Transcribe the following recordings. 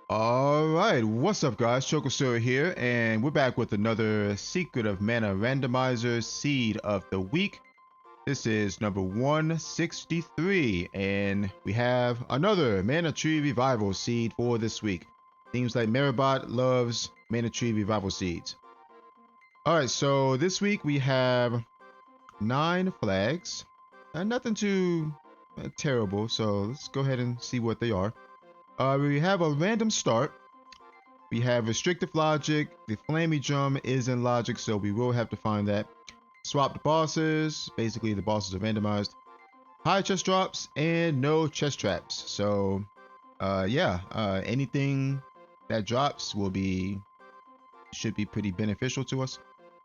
All right, what's up, guys? Chocosura here, and we're back with another Secret of Mana Randomizer Seed of the Week. This is number 163, and we have another Mana Tree Revival Seed for this week. Seems like Maribot loves Mana Tree Revival Seeds. All right, so this week we have 9 flags. Nothing too terrible, so let's go ahead and see what they are. We have a random start. We have restrictive logic. The flamey drum is in logic, so we will have to find that. Swap the bosses. Basically, the bosses are randomized. High chest drops and no chest traps. So, anything that drops should be pretty beneficial to us,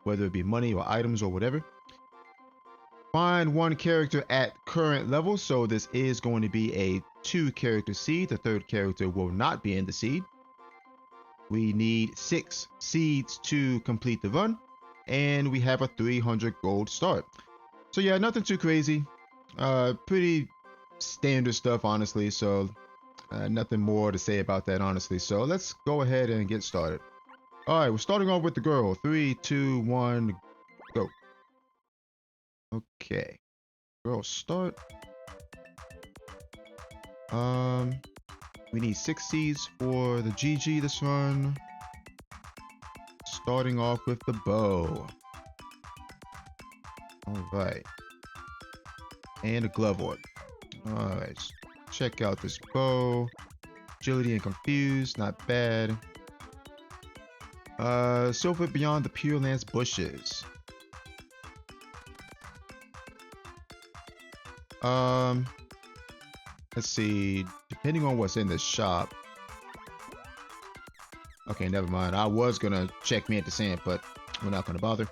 whether it be money or items or whatever. Find one character at current level, so this is going to be a 2-character seed. The 3rd character will not be in the seed. We need 6 seeds to complete the run, and we have a 300 gold start. So yeah, nothing too crazy. Pretty standard stuff, honestly. So nothing more to say about that, honestly. So let's go ahead and get started. All right, we're starting off with the girl. 3, 2, 1, go. Okay, girl, start. We need 6 seeds for the GG this run. Starting off with the bow. All right, and a glove orb. All right, check out this bow. Agility and confused, not bad. Silver beyond the Pure Lance bushes. Let's see, depending on what's in the shop. Okay, never mind. I was gonna check me at the sand, but we're not gonna bother.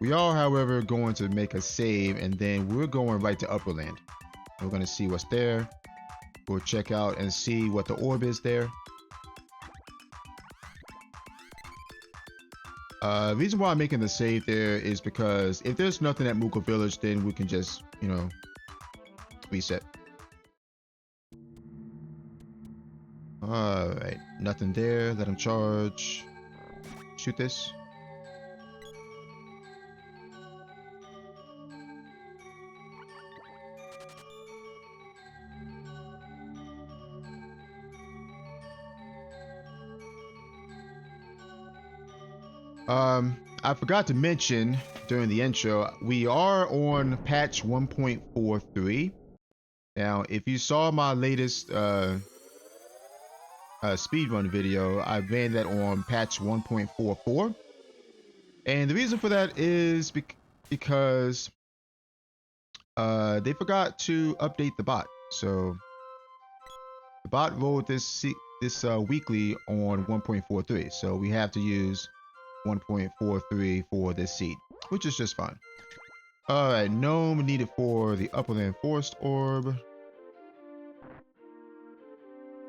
We are, however, going to make a save, and then we're going right to Upperland. We're gonna see what's there. We'll check out and see what the orb is there. Reason why I'm making the save there is because if there's nothing at Muko Village, then we can just, reset. Alright, nothing there. Let him charge. Shoot this. I forgot to mention during the intro, we are on patch 1.43. Now, if you saw my latest speedrun video, I ran that on patch 1.44. And the reason for that is because they forgot to update the bot. So the bot rolled this weekly on 1.43. So we have to use 1.43 for this seed, which is just fine. Alright, gnome needed for the Upperland Forest Orb.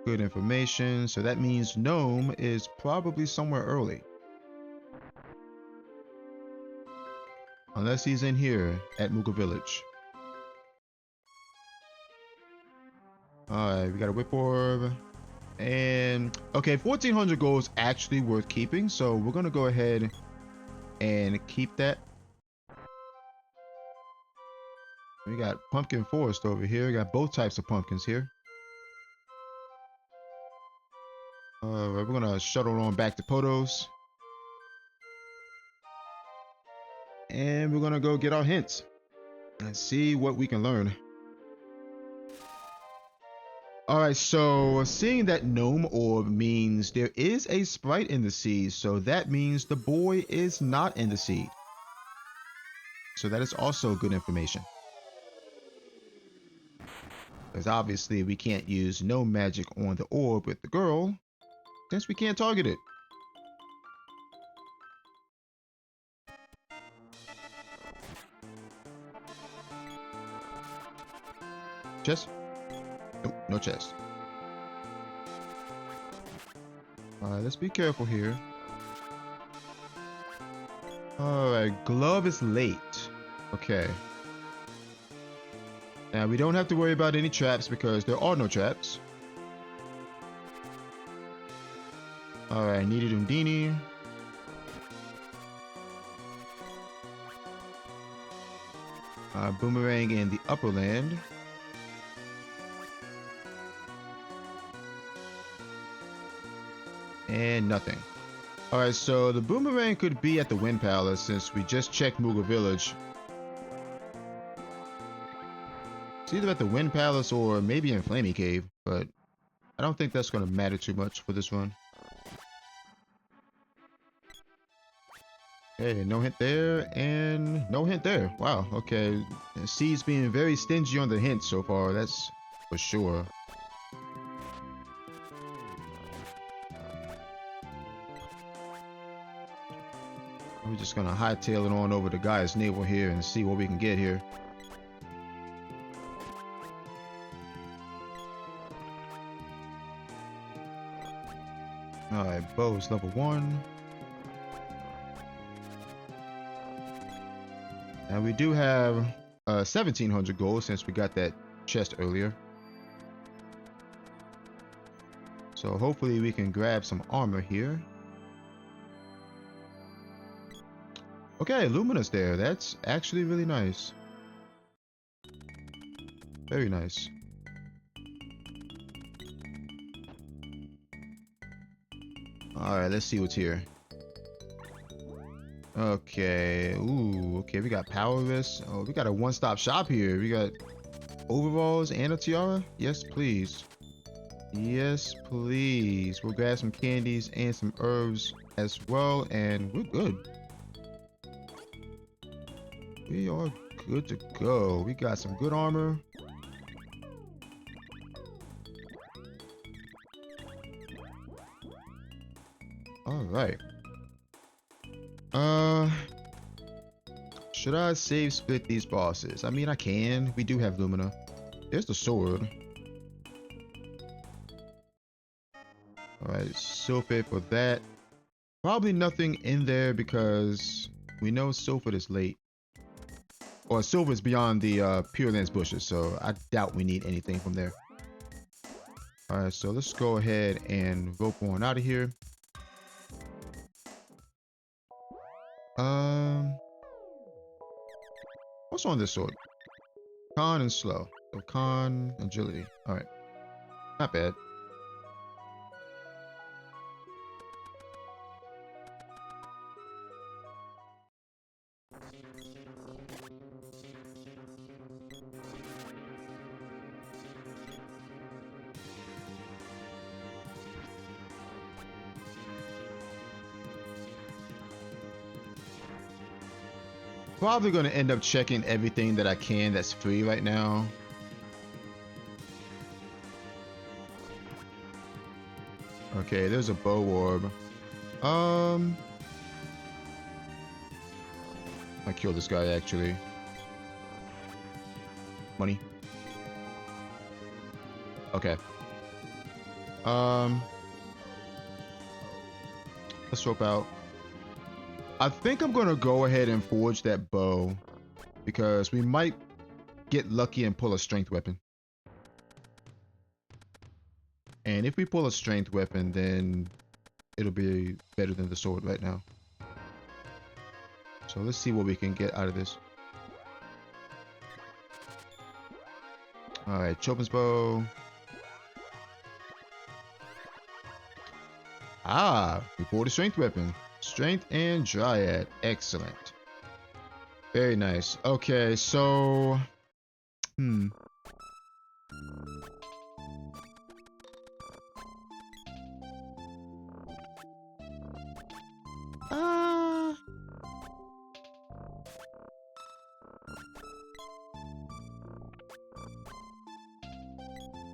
Good information. So that means gnome is probably somewhere early. Unless he's in here at Muka Village. Alright, we got a whip orb. And okay, 1400 gold is actually worth keeping, so we're gonna go ahead and keep that. We got pumpkin forest over here. We got both types of pumpkins here. We're gonna shuttle on back to Potos, and we're gonna go get our hints and see what we can learn. Alright, so seeing that gnome orb means there is a sprite in the seed, so that means the boy is not in the seed. So that is also good information. Because obviously we can't use no magic on the orb with the girl, since we can't target it. Chest? Nope, no chest. Let's be careful here. Alright, glove is late. Okay. Now we don't have to worry about any traps because there are no traps. Alright, needed Undini. Boomerang in the upper land. And nothing. Alright, so the boomerang could be at the Wind Palace since we just checked Mooga Village. It's either at the Wind Palace or maybe in Flamey Cave, but I don't think that's going to matter too much for this run. Hey, no hint there, and no hint there. Wow, okay. C's being very stingy on the hints so far, that's for sure. We're just gonna hightail it on over to Guy's navel here and see what we can get here. Alright, Bo's level 1. And we do have 1700 gold since we got that chest earlier. So hopefully we can grab some armor here. Okay, Lumina's there. That's actually really nice. Very nice. Alright, let's see what's here. Okay, ooh, okay, we got power wrist. Oh, we got a one-stop shop here. We got overalls and a tiara. Yes, please. Yes, please. We'll grab some candies and some herbs as well, and we're good. We are good to go. We got some good armor. All right. Should I save split these bosses? I mean, I can. We do have Lumina. There's the sword. Alright, Sylphid for that. Probably nothing in there because we know Sylphid is late. Or Silver is beyond the Pure Lands bushes, so I doubt we need anything from there. Alright, so let's go ahead and rope on out of here. What's on this sword? Con and slow. So con, agility. Alright. Not bad. Probably going to end up checking everything that I can that's free right now. Okay, there's a bow orb. I kill this guy actually. Money. Okay. Let's swap out. I think I'm gonna go ahead and forge that bow because we might get lucky and pull a strength weapon. And if we pull a strength weapon, then it'll be better than the sword right now. So let's see what we can get out of this. Alright, Chopin's bow. Ah, we pulled a strength weapon. Strength and Dryad. Excellent. Very nice. Okay, so...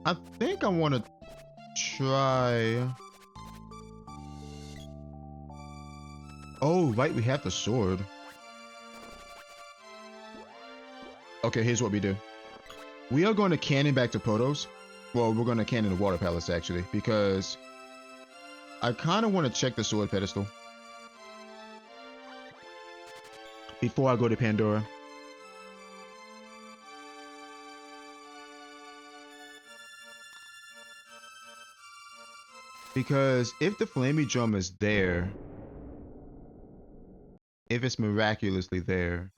I think I want to try... Oh, right, we have the sword. Okay, here's what we do. We are going to cannon back to Potos. Well, we're going to cannon the Water Palace, actually, because I kind of want to check the sword pedestal before I go to Pandora. Because if the flaming drum is there, if it's miraculously there,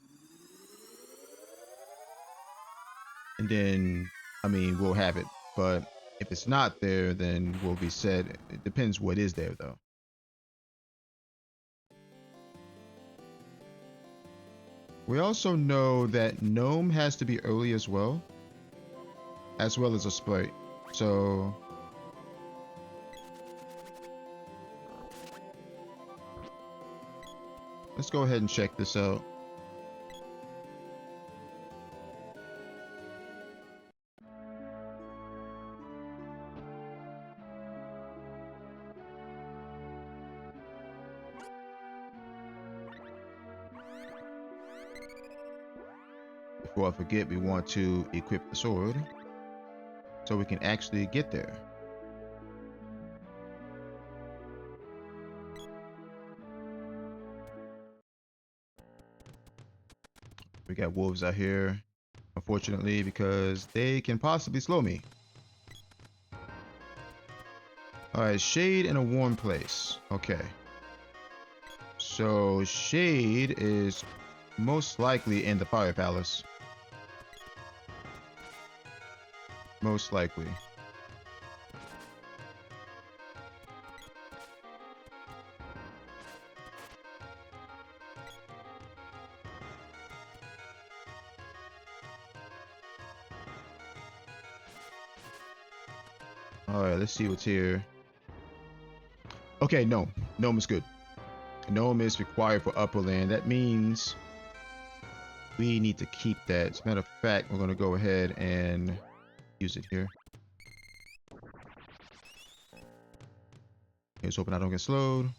and then, I mean, we'll have it. But if it's not there, then we'll be set. It depends what is there, though. We also know that Gnome has to be early as well as a Sprite. So let's go ahead and check this out. Before I forget, we want to equip the sword so we can actually get there. We got wolves out here, unfortunately, because they can possibly slow me. Alright, shade in a warm place. Okay. So shade is most likely in the fire palace. Most likely. Alright, let's see what's here. Okay, no. Gnome is good. Gnome is required for upper land. That means we need to keep that. As a matter of fact, we're going to go ahead and use it here. Here's hoping I don't get slowed.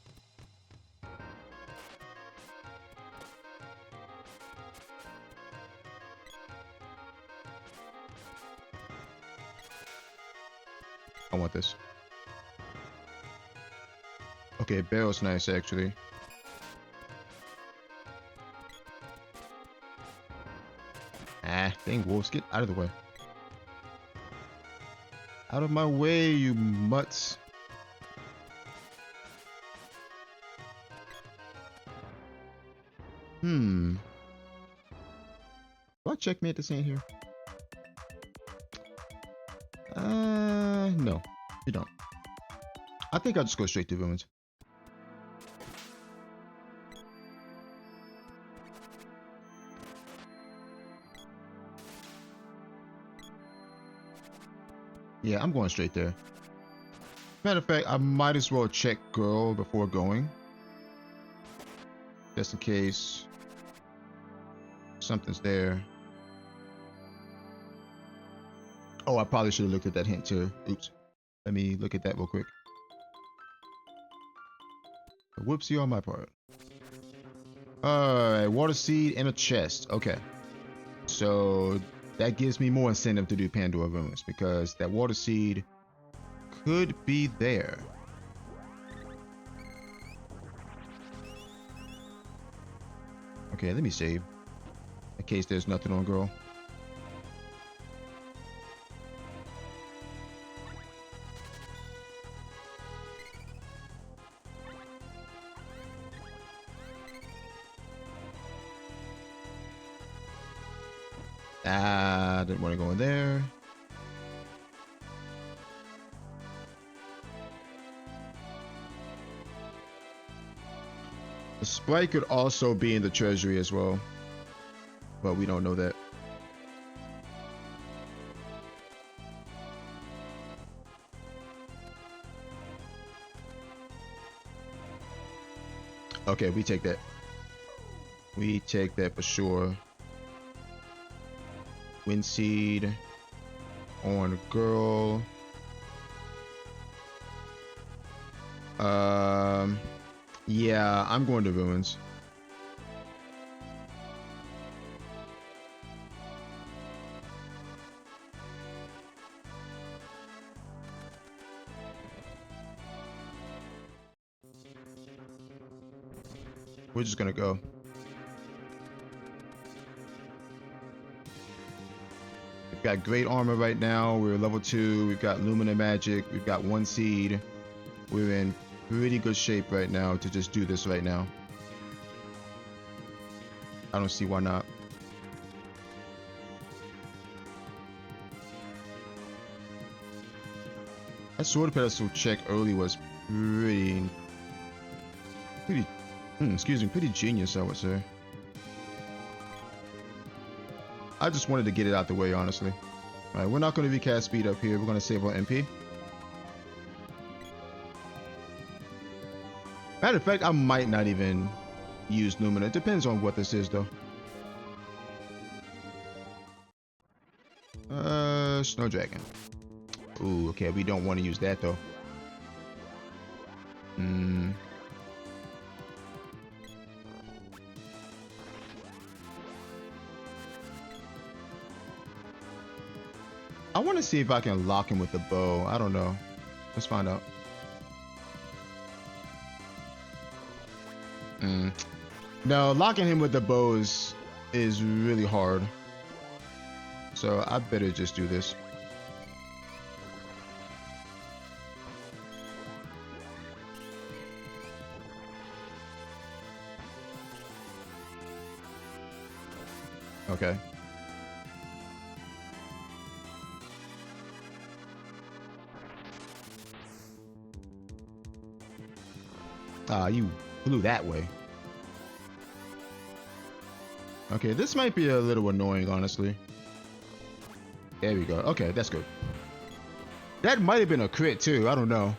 I want this. Okay, barrel's nice actually. Ah, dang wolves, get out of the way. Out of my way, you mutts. Do I checkmate this in here? No, you don't. I think I'll just go straight to ruins. Yeah, I'm going straight there. Matter of fact, I might as well check girl before going. Just in case something's there. Oh, I probably should have looked at that hint too. Oops. Let me look at that real quick. A whoopsie on my part. Alright, water seed in a chest. Okay. So that gives me more incentive to do Pandora Ruins because that water seed could be there. Okay, let me save. In case there's nothing on girl. Ah, didn't want to go in there. The sprite could also be in the treasury as well, but we don't know that. Okay, we take that. We take that for sure. Wind seed on girl. Yeah, I'm going to ruins. We're just gonna go. We've got great armor right now. We're level 2. We've got Lumina Magic. We've got 1 seed. we're in pretty good shape right now to just do this right now. I don't see why not. That sword pedestal check early was pretty, pretty genius, I would say. I just wanted to get it out the way, honestly. All right, we're not going to recast speed up here. We're going to save our MP. Matter of fact, I might not even use Lumina. It depends on what this is, though. Snow Dragon. Ooh, okay, we don't want to use that, though. I want to see if I can lock him with the bow. I don't know. Let's find out. No, locking him with the bows is really hard. So I better just do this. Okay. Ah, you flew that way. Okay, this might be a little annoying, honestly. There we go. Okay, that's good. That might have been a crit, too. I don't know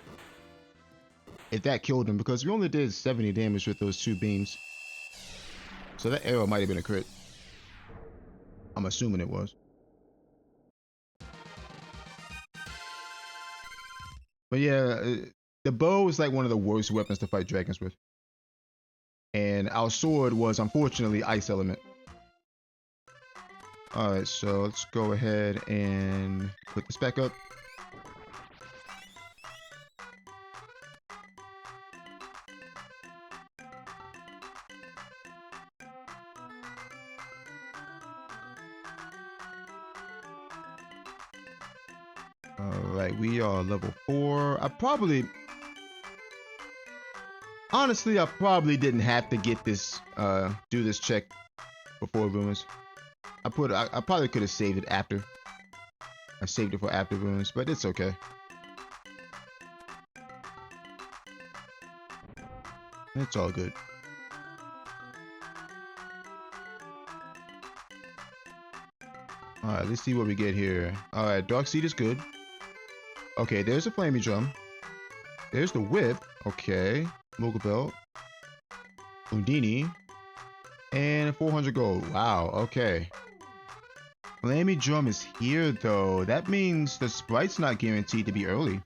if that killed him, because we only did 70 damage with those 2 beams. So that arrow might have been a crit. I'm assuming it was. But yeah, the bow is like one of the worst weapons to fight dragons with. And our sword was, unfortunately, ice element. Alright, so let's go ahead and put this back up. Alright, we are level 4. Honestly, I probably didn't have to get this, do this check before ruins. I probably could have saved it after. I saved it for after ruins, but it's okay. It's all good. Alright, let's see what we get here. Alright, Dark Seed is good. Okay, there's a Flaming Drum. There's the Whip. Okay. Mogul Belt. Undini. And 400 gold. Wow, okay. Flaming Drum is here, though. That means the Sprite's not guaranteed to be early.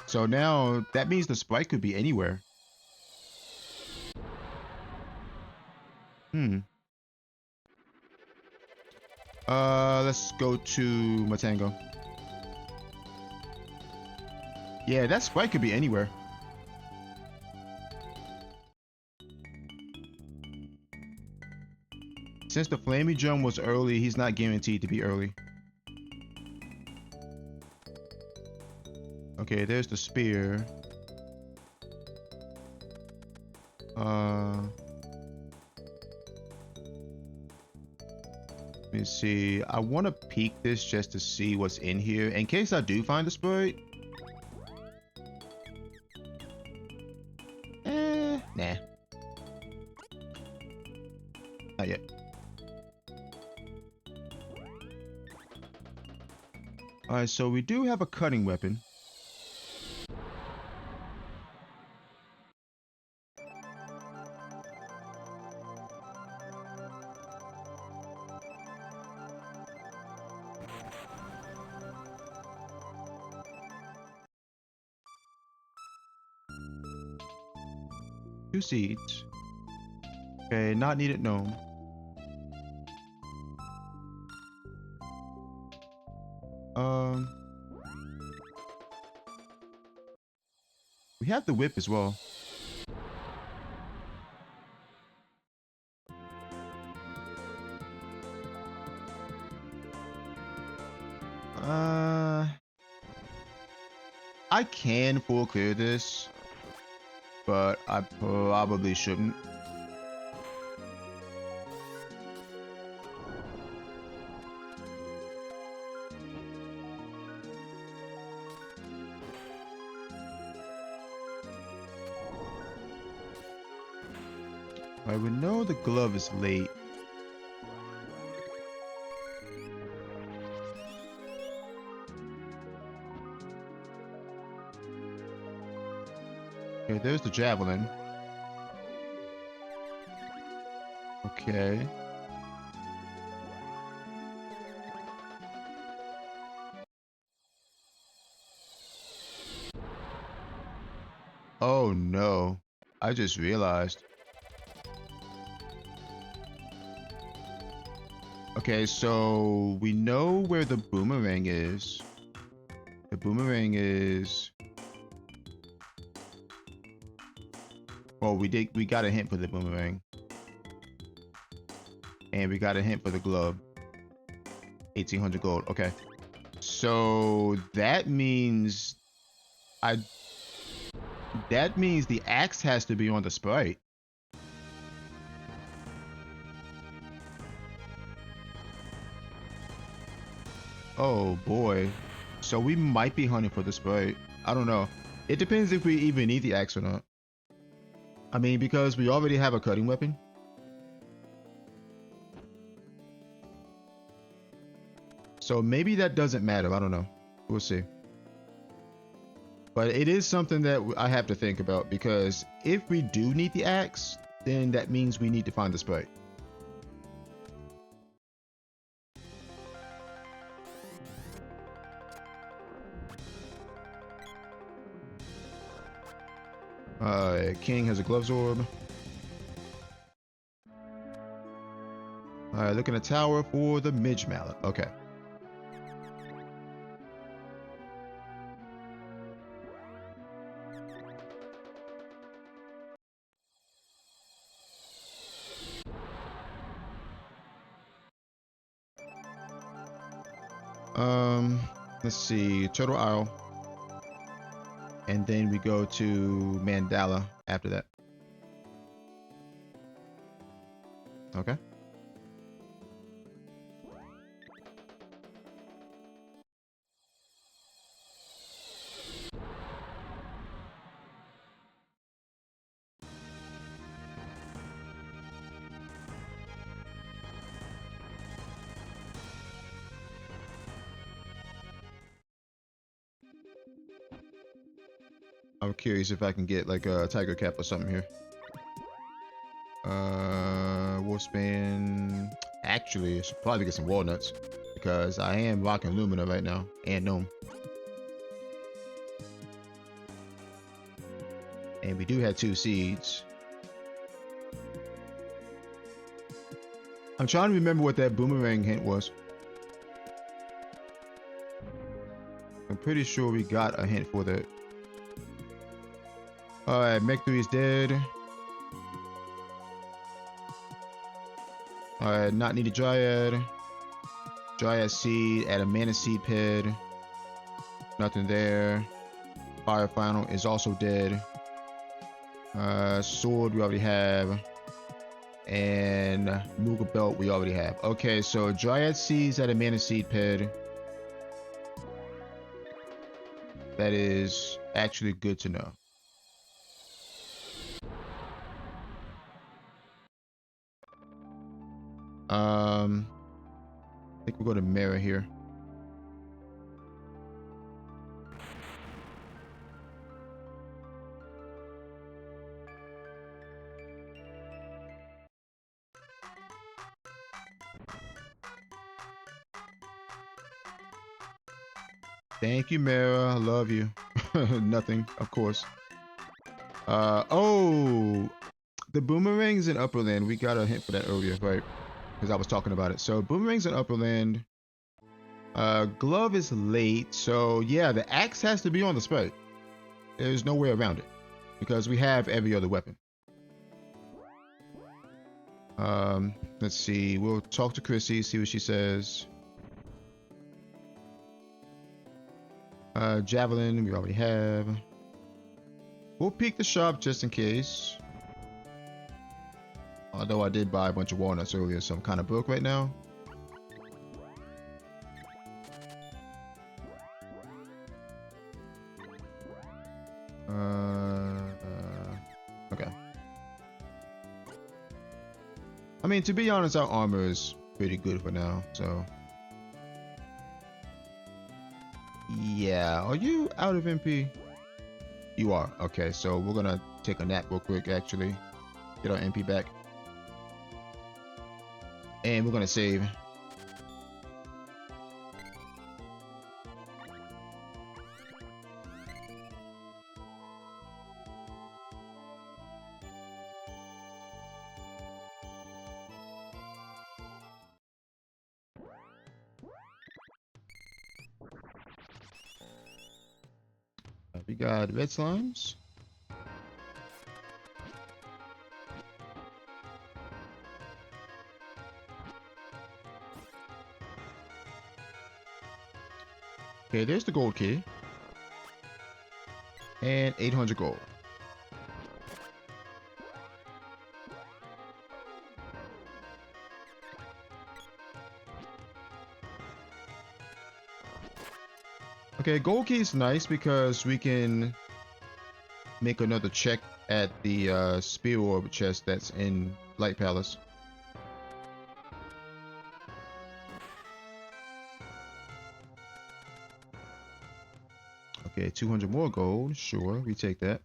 So now, that means the Sprite could be anywhere. Let's go to Matango. Yeah, that Sprite could be anywhere. Since the Flaming Drum was early, he's not guaranteed to be early. Okay, there's the spear. Let me see. I want to peek this just to see what's in here in case I do find the Sprite. Nah. Not yet. Alright, so we do have a cutting weapon. Two seeds. Okay, not needed gnome. We have the whip as well. I can full clear this, but I probably shouldn't. Alright, we know the glove is late. Okay, there's the javelin. Okay. Oh no. I just realized. Okay, so we know where the boomerang is. The boomerang is... Oh, we got a hint for the boomerang. And we got a hint for the glove. 1800 gold. Okay. So that means that means the axe has to be on the sprite. Oh boy. So we might be hunting for the sprite. I don't know. It depends if we even need the axe or not. I mean, because we already have a cutting weapon. So maybe that doesn't matter. I don't know. We'll see. But it is something that I have to think about, because if we do need the axe, then that means we need to find the sprite. King has a gloves orb. Alright, looking at tower for the midge mallet. Okay. Let's see, Turtle Isle. And then we go to Mandala after that. Okay. I'm curious if I can get like a tiger cap or something here. Wolfspan. Actually, I should probably get some walnuts, because I am rocking Lumina right now and Gnome. And we do have 2 seeds. I'm trying to remember what that boomerang hint was. I'm pretty sure we got a hint for that. Alright, Mech 3 is dead. Alright, not needed Dryad. Dryad seed at a mana seed pit. Nothing there. Fire Final is also dead. Sword we already have. And Moogle Belt we already have. Okay, so Dryad seeds at a mana seed pit. That is actually good to know. I think we'll go to Mirror here. Thank you, Mara. I love you. Nothing, of course. Oh, the boomerangs in Upperland. We got a hint for that earlier, right? Because I was talking about it. So boomerangs in Upperland. Glove is late. So yeah, the axe has to be on the sprite. There's no way around it, because we have every other weapon. Let's see. We'll talk to Chrissy, see what she says. Javelin, we already have. We'll peek the shop just in case. Although I did buy a bunch of walnuts earlier, so I'm kind of broke right now. Okay. I mean, to be honest, our armor is pretty good for now, so. Yeah, are you out of MP? You are. Okay, so we're gonna take a nap real quick, actually. Get our MP back. And we're gonna save. We got red slimes. Okay, there's the gold key. And 800 gold. Okay, gold key is nice because we can make another check at the spear orb chest that's in Light Palace. Okay, 200 more gold. Sure, we take that.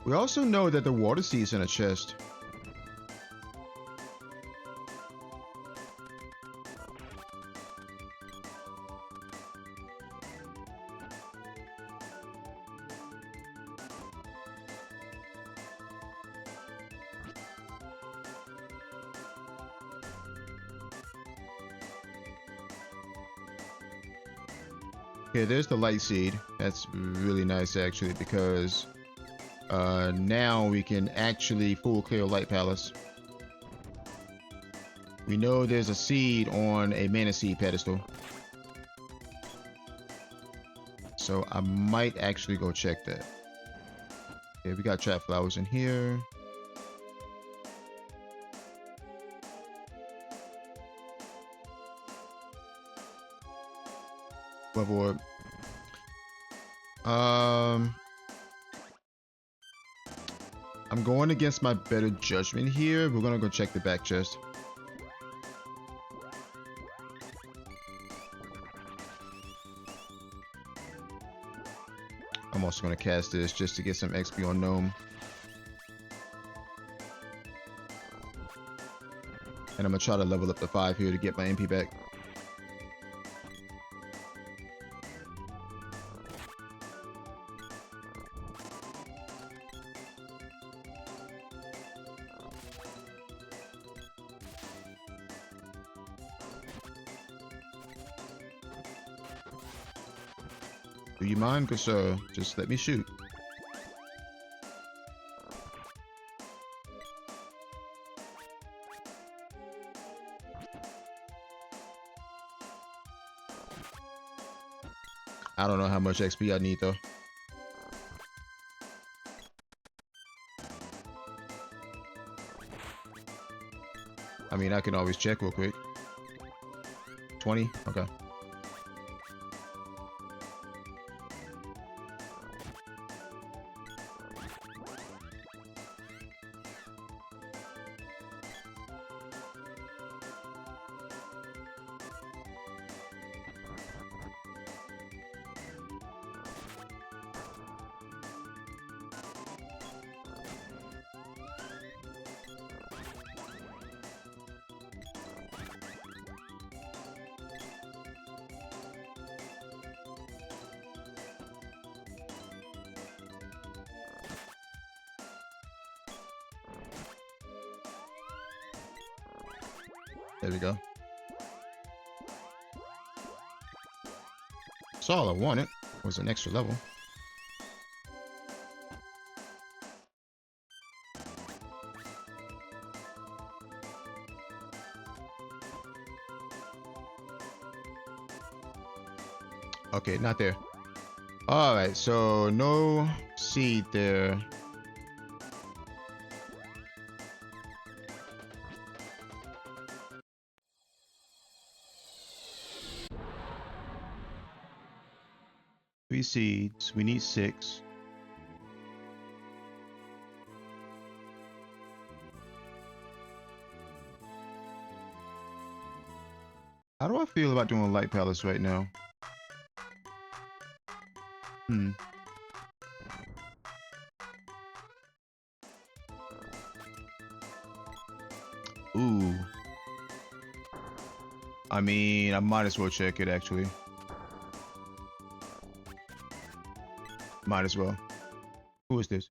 We also know that the water seed's in a chest. Okay, there's the light seed. That's really nice actually because now we can actually full clear Light Palace. We know there's a seed on a mana seed pedestal. So I might actually go check that. Okay, we got trap flowers in here. Love orb. I'm going against my better judgment here. We're gonna go check the back chest. I'm also gonna cast this just to get some XP on Gnome. And I'm gonna try to level up to 5 here to get my MP back. Do you mind? Good sir. Just let me shoot. I don't know how much XP I need though. I mean, I can always check real quick. 20? Okay. There we go. That's all I wanted, was an extra level. Okay, not there. Alright, so no seed there. Three seeds. We need 6. How do I feel about doing Light Palace right now? Ooh. I mean, I might as well check it, actually. Might as well. Who is this?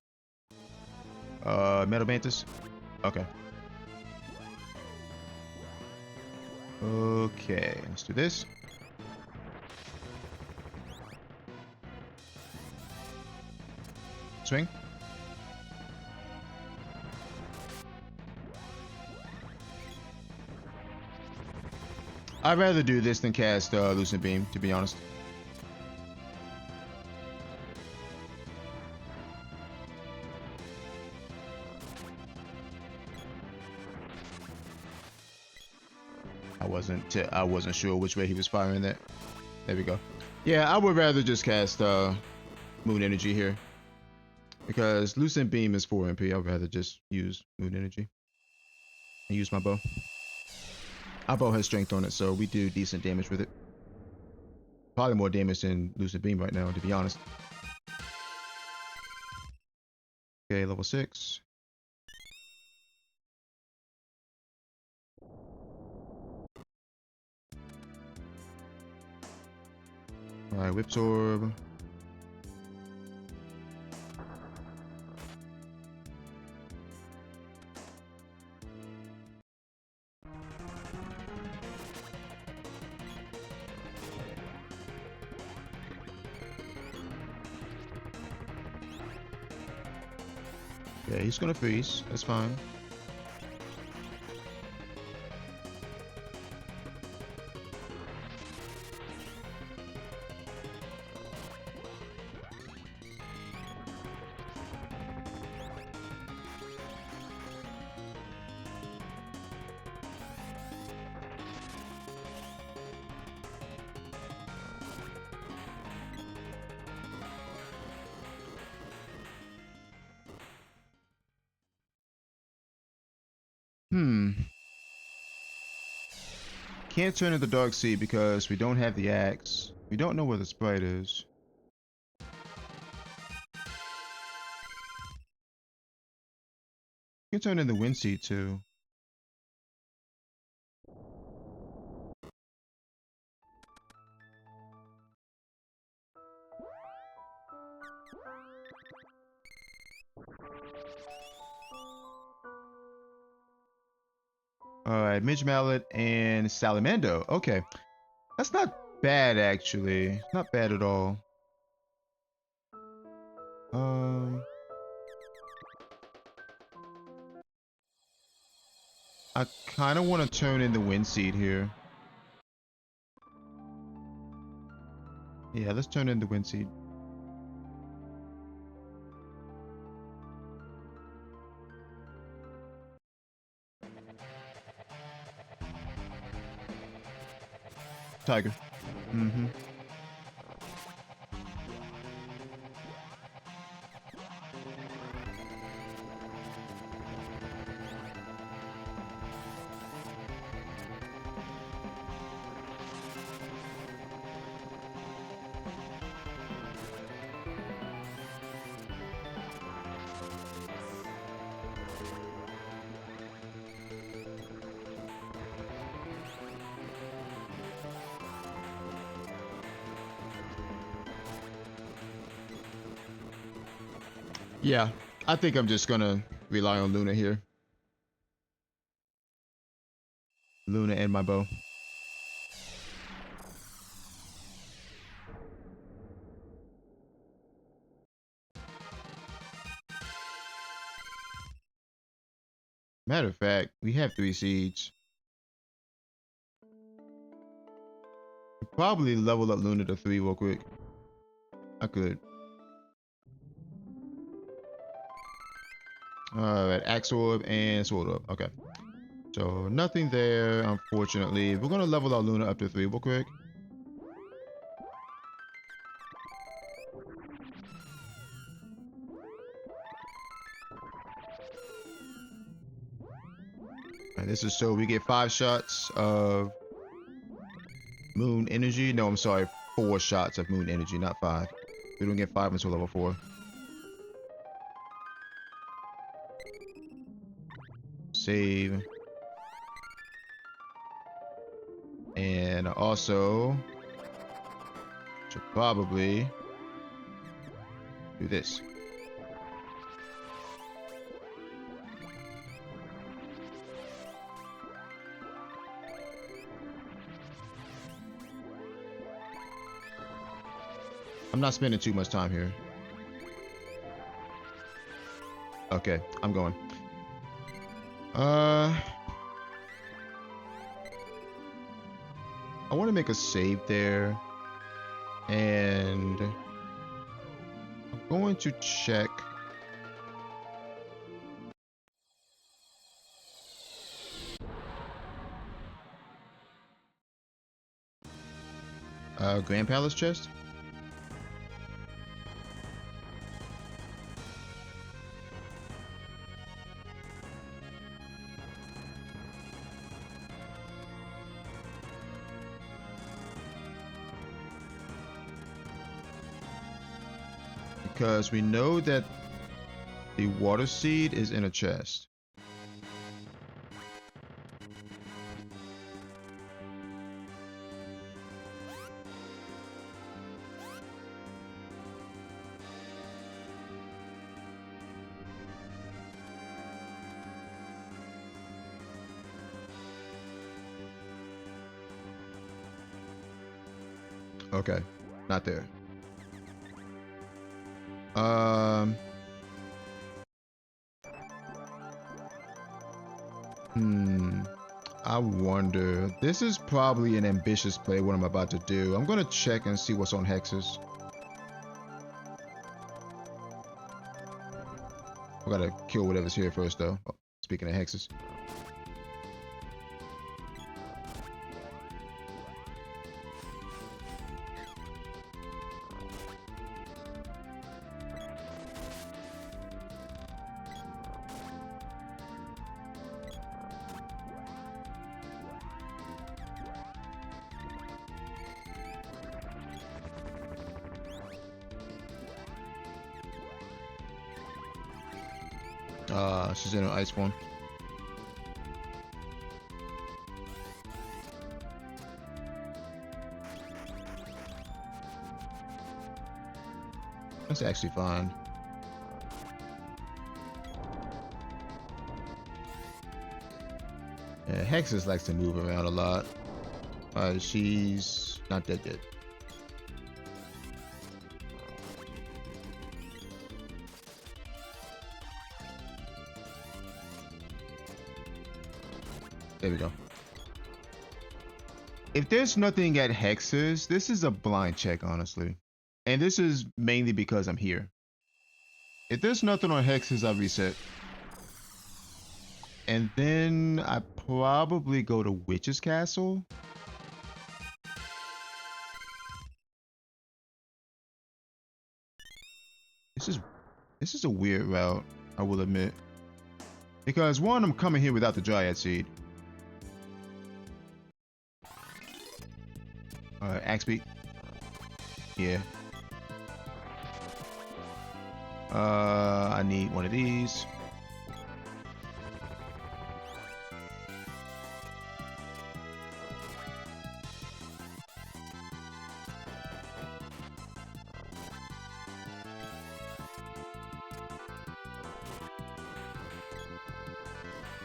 Metal Mantis? Okay. Okay, let's do this. Swing. I'd rather do this than cast Lucent Beam, to be honest. I wasn't sure which way he was firing that. There we go. Yeah, I would rather just cast Moon Energy here. Because Lucent Beam is 4 MP. I'd rather just use Moon Energy. And use my bow. Our bow has strength on it, so we do decent damage with it. Probably more damage than Lucent Beam right now, to be honest. Okay, level 6. Alright, Whip Orb. Yeah, he's gonna freeze. That's fine. Can't turn into Dark Seed because we don't have the axe. We don't know where the sprite is. We can turn in the Wind Seed too. Alright, Midge Mallet and Salamando. Okay. That's not bad, actually. Not bad at all. I kind of want to turn in the Wind Seed here. Yeah, let's turn in the Wind Seed. Tiger. Mm-hmm. Yeah, I think I'm just gonna rely on Luna here. Luna and my bow. Matter of fact, we have 3 seeds. Probably level up Luna to 3 real quick. I could. Alright, Axe Orb and Sword Orb. Okay. So nothing there, unfortunately. We're gonna level our Luna up to 3 real quick. And this is so we get 5 shots of moon energy. No, I'm sorry, 4 shots of moon energy, not 5. We don't get 5 until level 4. Save. And also should probably do this. I'm not spending too much time here. Okay, I'm going. I want to make a save there. And I'm going to check. Grand Palace chest. Because we know that the water seed is in a chest. Okay, not there. I wonder. This is probably an ambitious play, what I'm about to do. I'm gonna check and see what's on hexes. I gotta kill whatever's here first, though. Oh, speaking of hexes. She's in her ice form. That's actually fine. Yeah, Hexus likes to move around a lot. She's not dead yet. There we go. If there's nothing at hexes, this is a blind check, honestly. And this is mainly because I'm here. If there's nothing on hexes, I reset. And then I probably go to Witch's Castle. This is a weird route, I will admit. Because one, I'm coming here without the Dryad Seed. Axe beat. Yeah. I need one of these.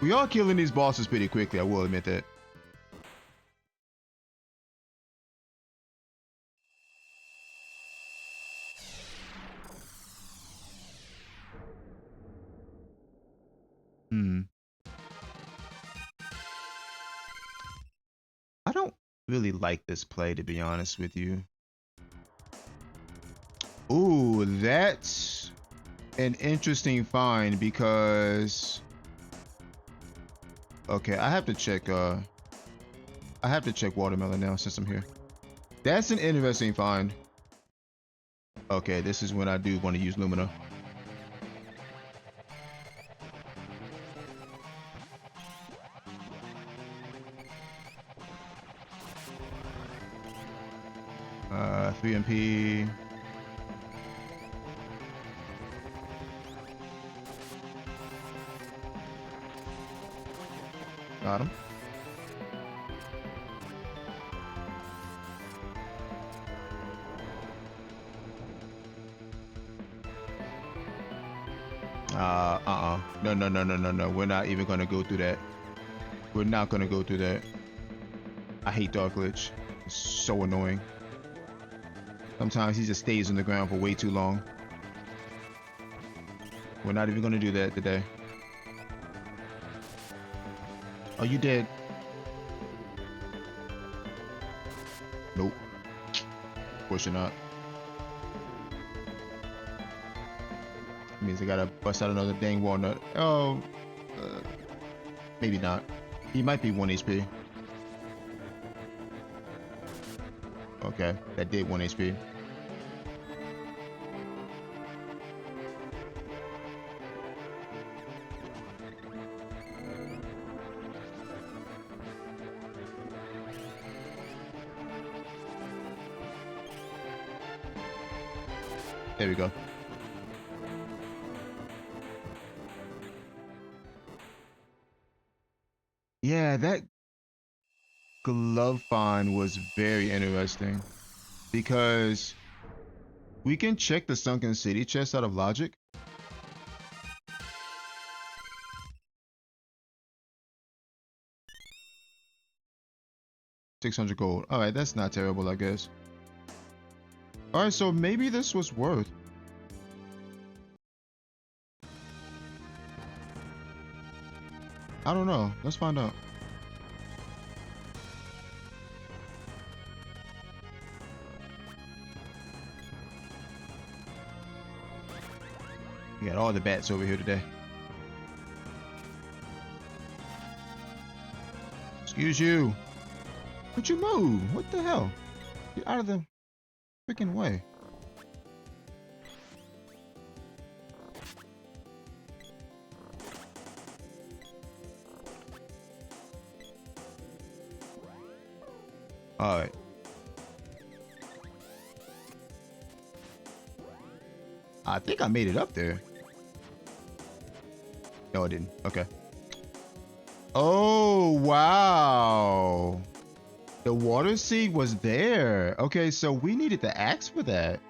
We are killing these bosses pretty quickly, I will admit that. really like this play, to be honest with you. Ooh, that's an interesting find because okay, I have to check watermelon now since I'm here. That's an interesting find. Okay, this is when I do want to use Lumina. Uh, 3 MP. Got him. No, no, no, no, no, no. We're not even gonna go through that. We're not gonna go through that. I hate Dark Lich. It's so annoying. Sometimes he just stays on the ground for way too long. We're not even gonna do that today. Oh, you dead? Nope. Of course you're not. Means I gotta bust out another dang walnut. Oh, maybe not. He might be 1 HP. Okay, that did 1 HP. There we go. Yeah, that glove find was very interesting because we can check the sunken city chest out of logic. $600 gold. All right, that's not terrible, I guess. All right, so maybe this was worth. I don't know. Let's find out. We got all the bats over here today. Excuse you. Would you move? What the hell? Get out of the freaking way. All right. I think I made it up there. No, I didn't. Okay. Oh, wow. The water seed was there. Okay, so we needed the axe for that.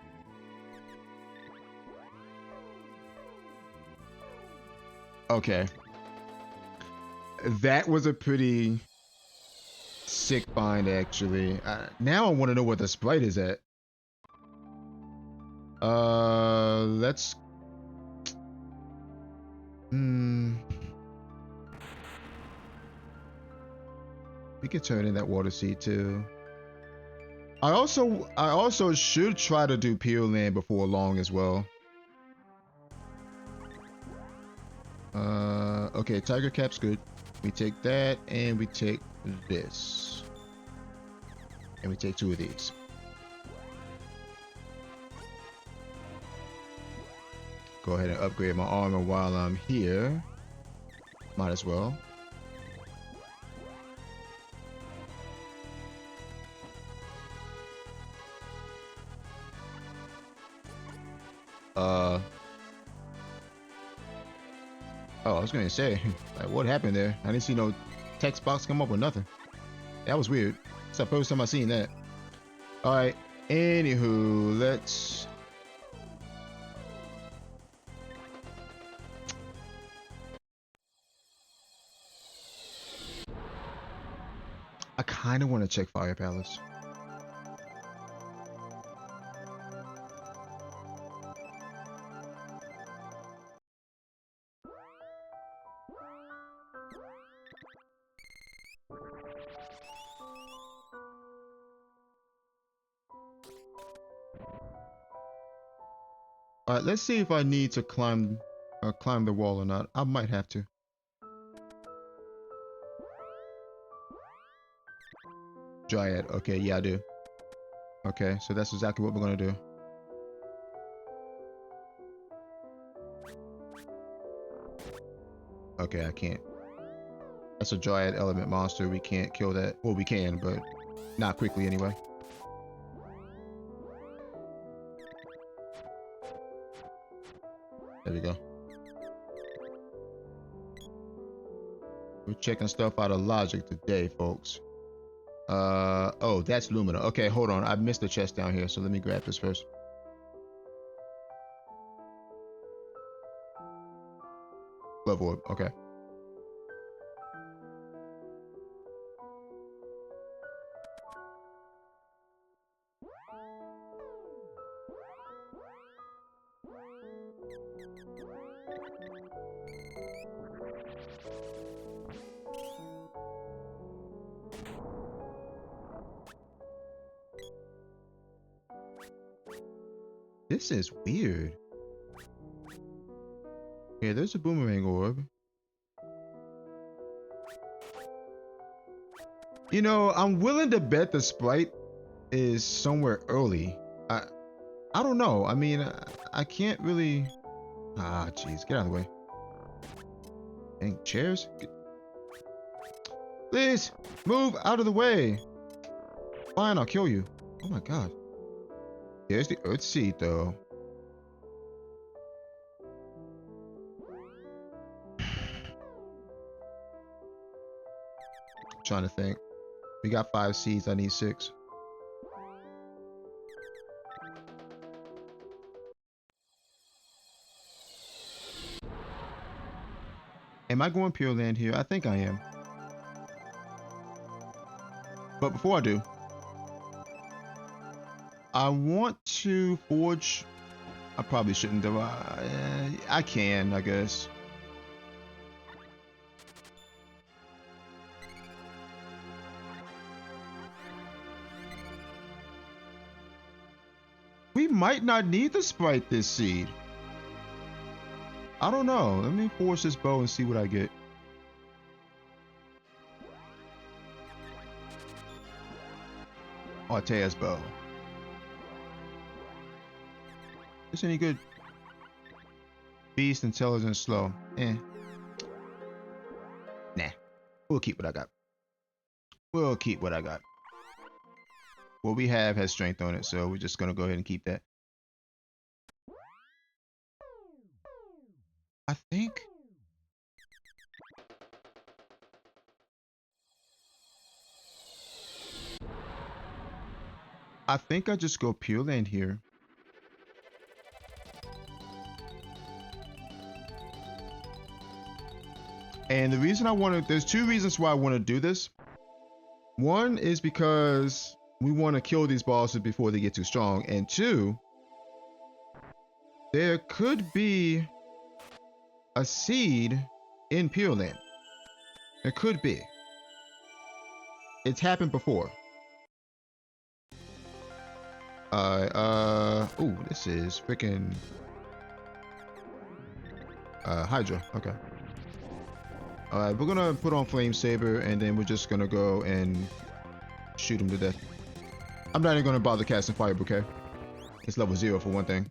Okay. That was a pretty sick find, actually. Now I want to know where the sprite is at. Let's... We could turn in that water seed too. I also should try to do Pure Land before long as well. Okay, Tiger Cap's good. We take that and we take this. And we take 2 of these. Go ahead and upgrade my armor while I'm here. Might as well. Oh, I was gonna say, like, what happened there? I didn't see no text box come up or nothing. That was weird. It's the first time I seen that. All right. Anywho, let's. I kind of want to check Fire Palace. All right, let's see if I need to climb the wall or not. I might have to. Dryad. Okay, yeah, I do. Okay, so that's exactly what we're gonna do. Okay, I can't. That's a Dryad element monster. We can't kill that. Well, we can, but not quickly anyway. There we go. We're checking stuff out of logic today, folks. Oh, that's Lumina. Okay, hold on. I missed the chest down here, so let me grab this first. Love orb. Okay. This is weird. Yeah, there's a boomerang orb. You know, I'm willing to bet the sprite is somewhere early. I don't know. I mean, I can't really. Ah, jeez, get out of the way. Dang, chairs. Please move out of the way. Fine, I'll kill you. Oh my god. There's the earth seed, though. Trying to think. We got 5 seeds. I need 6. Am I going Pure Land here? I think I am. But before I do, I want to forge. I probably shouldn't do. I can, I guess. We might not need the sprite this seed. I don't know. Let me forge this bow and see what I get. Artea's bow. This any good? Beast, intelligence, slow. Eh. Nah. We'll keep what I got. We'll keep what I got. What we have has strength on it, so we're just gonna go ahead and keep that. I think. I just go Pure Land here. And the reason I want to, there's 2 reasons why I want to do this. One is because we want to kill these bosses before they get too strong. And 2, there could be a seed in Pure Land. There could be. It's happened before. Ooh, this is freaking Hydra. Okay. Alright, we're gonna put on Flame Saber and then we're just gonna go and shoot him to death. I'm not even gonna bother casting Fire Bouquet. It's level 0 for one thing.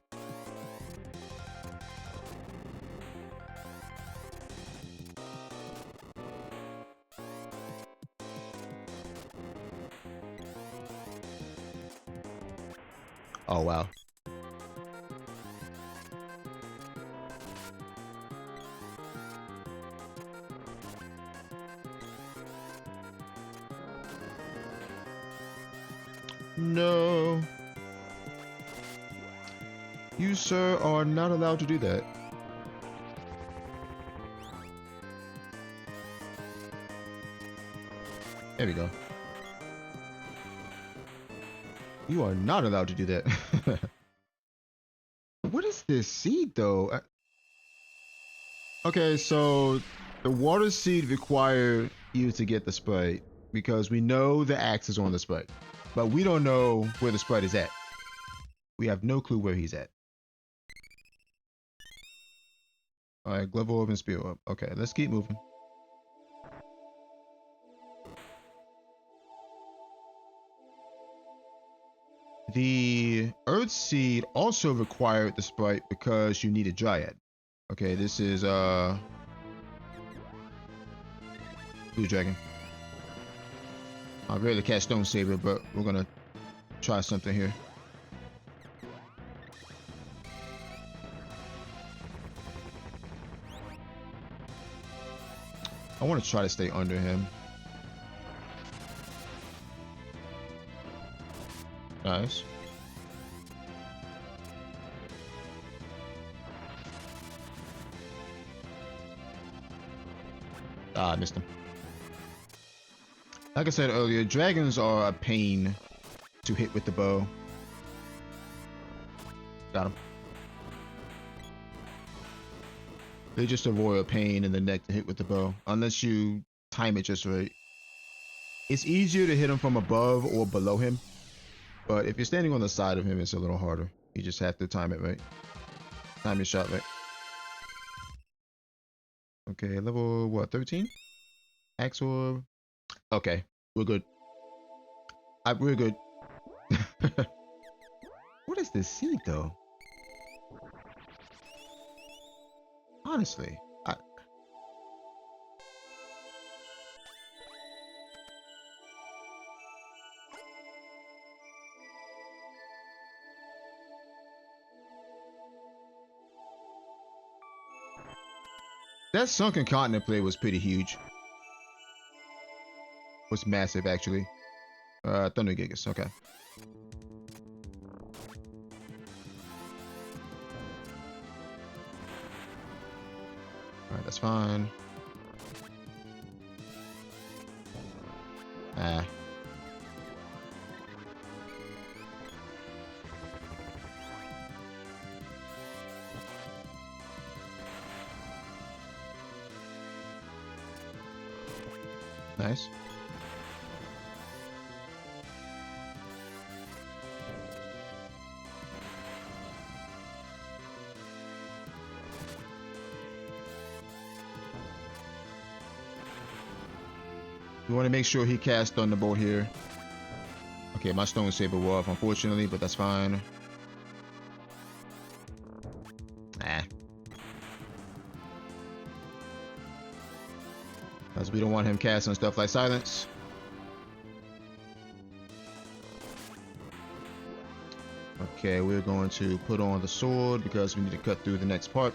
Oh wow. No. You, sir, are not allowed to do that. There we go. You are not allowed to do that. What is this seed, though? Okay, so the water seed required you to get the sprite because we know the axe is on the sprite, but we don't know where the sprite is at. We have no clue where he's at. All right, glove orb and spear orb. Okay, let's keep moving. The Earth Seed also required the sprite because you need a Dryad. Okay, this is Blue Dragon. I rarely catch Stone Saber, but we're gonna try something here. I want to try to stay under him. Nice. Ah, I missed him. Like I said earlier, dragons are a pain to hit with the bow. Got him. They're just a royal pain in the neck to hit with the bow, unless you time it just right. It's easier to hit him from above or below him, but if you're standing on the side of him, it's a little harder. You just have to time it right. Time your shot right. Okay, level what? 13? Axe orb. Okay, we're good. We're good. What is this seed though? Honestly, that sunken continent play was pretty huge. Was massive actually. Thunder Gigas. Okay. Alright, that's fine. Ah. Nice. We want to make sure he casts Thunderbolt here. Okay, my Stone Saber wore off, unfortunately, but that's fine. Ah. Because we don't want him casting stuff like Silence. Okay, we're going to put on the sword because we need to cut through the next part.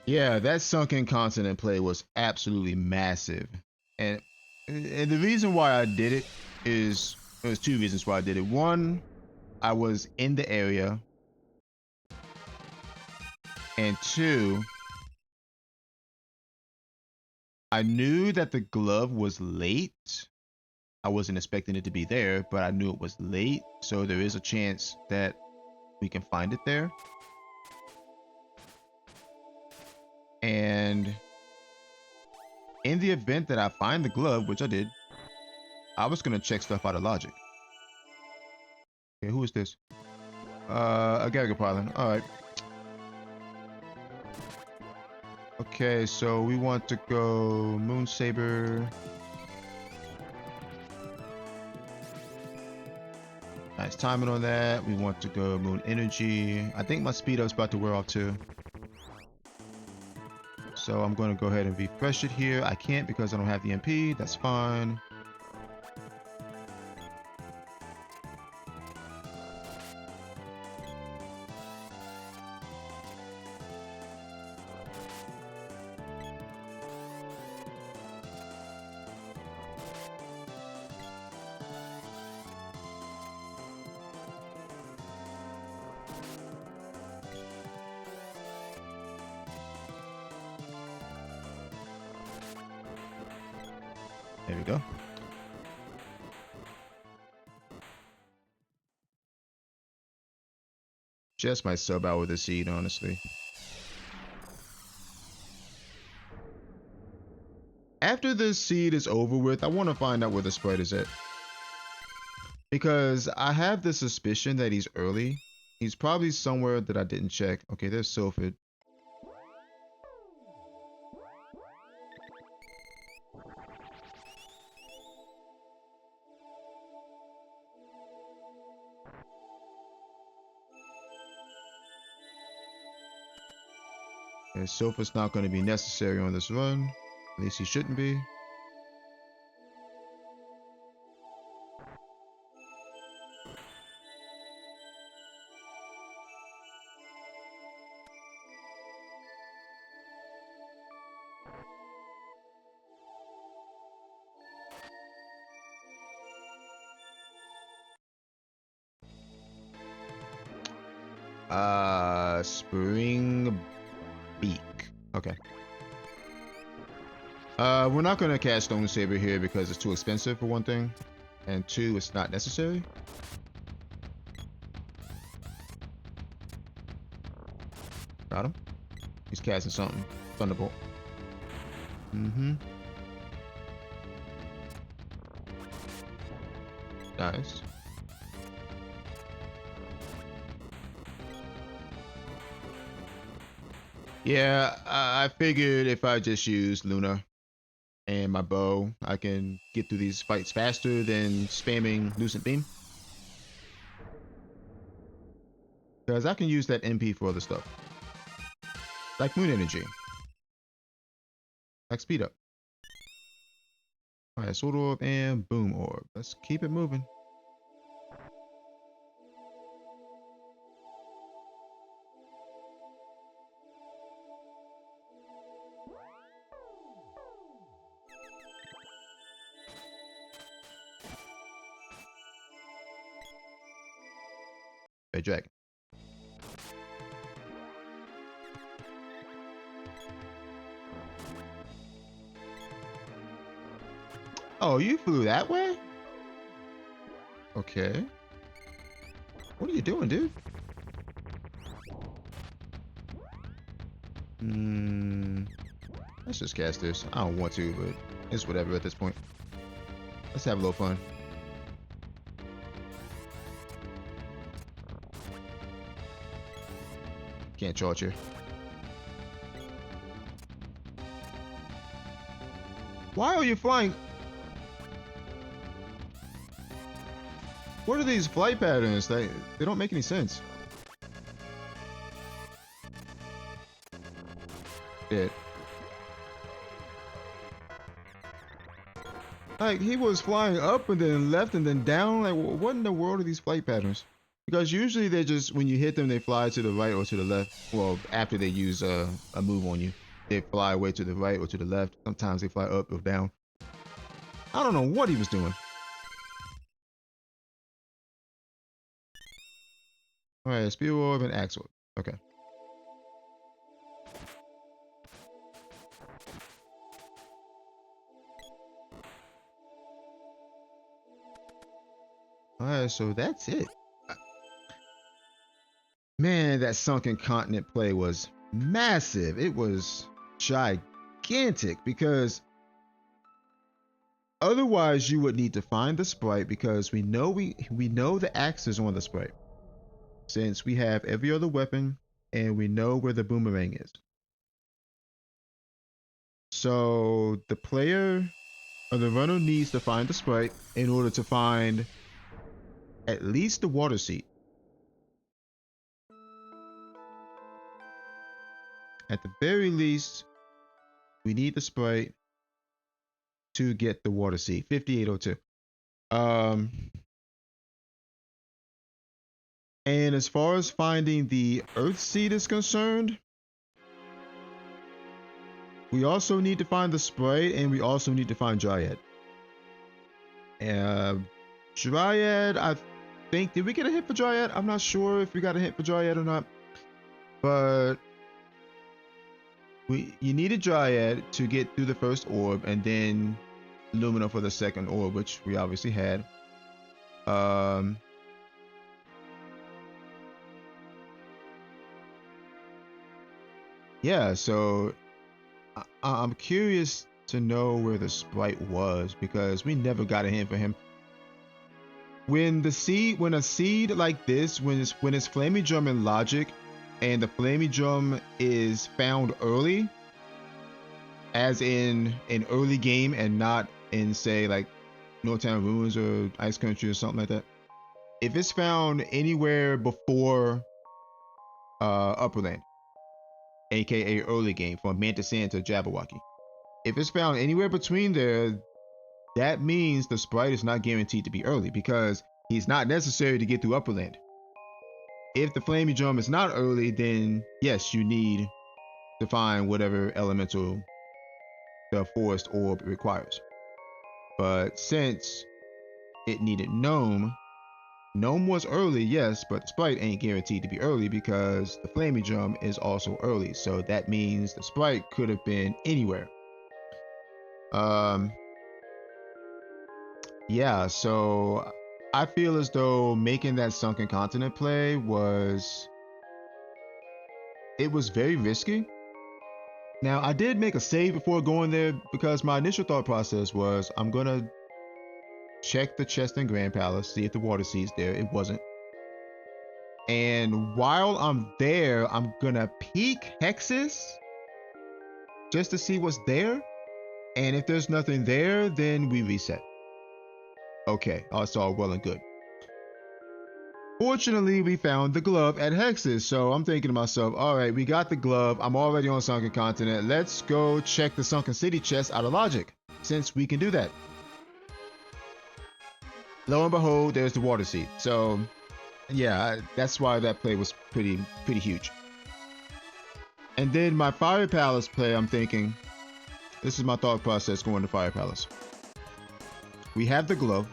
Yeah, that sunken continent play was absolutely massive. And the reason why I did it is, there's two reasons why I did it. One, I was in the area. And two, I knew that the glove was late. I wasn't expecting it to be there, but I knew it was late. So there is a chance that we can find it there. And in the event that I find the glove, which I did, I was going to check stuff out of logic. Okay, who is this? A Gagapylon. Alright. Okay, so we want to go Moon Saber. Nice timing on that. We want to go Moon Energy. I think my speed up's about to wear off too. So I'm going to go ahead and refresh it here. I can't because I don't have the MP. That's fine. There we go. Just might sub out with the seed, honestly. After this seed is over with, I want to find out where the sprite is at. Because I have the suspicion that he's early. He's probably somewhere that I didn't check. Okay, there's Silphid. Okay, Silphid's not going to be necessary on this run. At least he shouldn't be. Spring Beak. Okay. We're not gonna cast Stone Saber here because it's too expensive for one thing, and two, it's not necessary. Got him. He's casting something. Thunderbolt. Mm-hmm. Nice. Yeah, I figured if I just use Luna and my bow, I can get through these fights faster than spamming Lucent Beam. Because I can use that MP for other stuff. Like Moon Energy. Like Speed Up. Alright, Sword Orb and Boom Orb. Let's keep it moving. Red Dragon. Oh, you flew that way? Okay. What are you doing, dude? Let's just cast this. I don't want to, but it's whatever at this point. Let's have a little fun. Can't charge here. Why are you flying? What are these flight patterns? They don't make any sense. It. Like, he was flying up and then left and then down. Like, what in the world are these flight patterns? Because usually they're just, when you hit them, they fly to the right or to the left. Well, after they use a move on you, they fly away to the right or to the left. Sometimes they fly up or down. I don't know what he was doing. Alright, Spear Orb and Axe Orb. Okay. Alright, so that's it. Man, that Sunken Continent play was massive. It was gigantic because otherwise you would need to find the sprite because we know the axe is on the sprite. Since we have every other weapon and we know where the boomerang is. So the player or the runner needs to find the sprite in order to find at least the water seat. At the very least, we need the sprite to get the water seat. 5802. And as far as finding the earth seed is concerned, we also need to find the sprite and we also need to find Dryad. Dryad, I think, did we get a hit for Dryad? I'm not sure if we got a hit for Dryad or not. But you needed Dryad to get through the first orb and then Lumina for the second orb, which we obviously had. Yeah, so I'm curious to know where the sprite was because we never got a hint for him. when a seed like this, when it's Flaming Drum in Logic, and the Flaming Drum is found early, as in an early game and not in, say, like Northtown Ruins or Ice Country or something like that. If it's found anywhere before Upperland, aka early game from Mantis Sand to Jabberwocky, if it's found anywhere between there, that means the sprite is not guaranteed to be early because he's not necessary to get through Upperland. If the Flaming Drum is not early, then yes, you need to find whatever elemental the forest orb requires. But since it needed Gnome was early, yes, but the sprite ain't guaranteed to be early because the Flaming Drum is also early. So that means the sprite could have been anywhere. Yeah, so I feel as though making that Sunken Continent play was very risky. Now, I did make a save before going there because my initial thought process was I'm gonna check the chest in Grand Palace, see if the water seed's there. It wasn't. And while I'm there, I'm gonna peek Hexes just to see what's there. And if there's nothing there, then we reset. Okay, that's all well and good. Fortunately, we found the glove at Hexes, so I'm thinking to myself, all right, we got the glove. I'm already on Sunken Continent. Let's go check the Sunken City chest out of Logic, since we can do that. Lo and behold, there's the water seed. So, yeah, that's why that play was pretty huge. And then my Fire Palace play, I'm thinking, this is my thought process going to Fire Palace. We have the glove.